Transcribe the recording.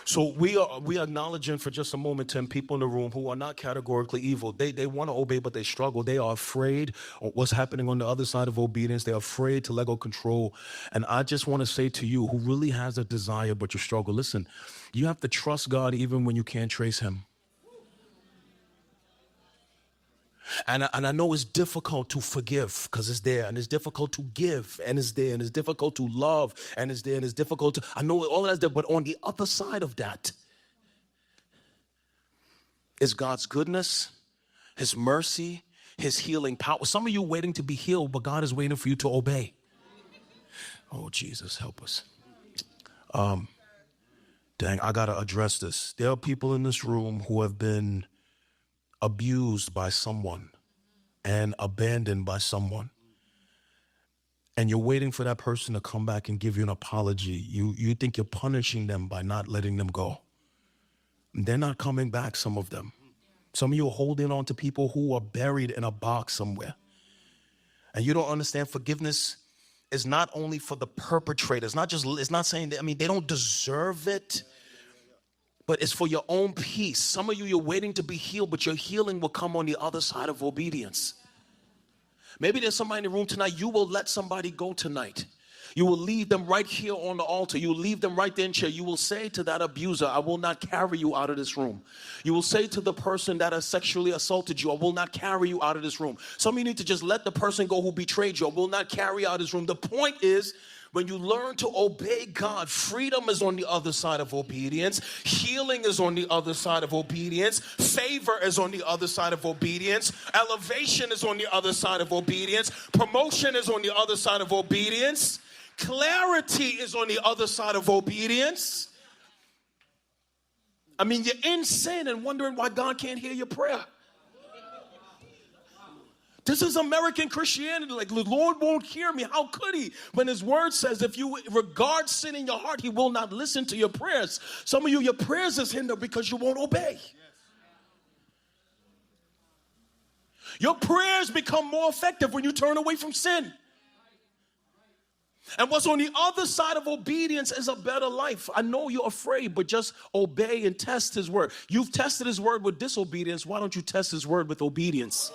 So we are acknowledging for just a moment, Tim, people in the room who are not categorically evil. They want to obey, but they struggle. They are afraid of what's happening on the other side of obedience. They're afraid to let go control. And I just want to say to you who really has a desire, but you struggle, listen, you have to trust God even when you can't trace him. And I know it's difficult to forgive because it's there, and it's difficult to give, and it's there, and it's difficult to love, and it's there, and it's difficult to, I know all that's there, but on the other side of that is God's goodness, his mercy, his healing power. Some of you waiting to be healed, but God is waiting for you to obey. Oh, Jesus, help us. Dang, I got to address this. There are people in this room who have been abused by someone and abandoned by someone, and you're waiting for that person to come back and give you an apology. You think you're punishing them by not letting them go. They're not coming back, some of them. Some of you are holding on to people who are buried in a box somewhere, and you don't understand forgiveness is not only for the perpetrator. It's not saying that, they don't deserve it, but it's for your own peace. Some of you, you're waiting to be healed, but your healing will come on the other side of obedience. Maybe there's somebody in the room tonight, you will let somebody go tonight. You will leave them right here on the altar. You will leave them right there in chair. You will say to that abuser, I will not carry you out of this room. You will say to the person that has sexually assaulted you, I will not carry you out of this room. Some of you need to just let the person go who betrayed you. I will not carry you out of this room. The point is, when you learn to obey God, freedom is on the other side of obedience. Healing is on the other side of obedience. Favor is on the other side of obedience. Elevation is on the other side of obedience. Promotion is on the other side of obedience. Clarity is on the other side of obedience. You're in sin and wondering why God can't hear your prayer. This is American Christianity. Like, the Lord won't hear me. How could he? When his word says if you regard sin in your heart, he will not listen to your prayers. Some of you, your prayers is hindered because you won't obey. Your prayers become more effective when you turn away from sin. And what's on the other side of obedience is a better life. I know you're afraid, but just obey and test his word. You've tested his word with disobedience. Why don't you test his word with obedience?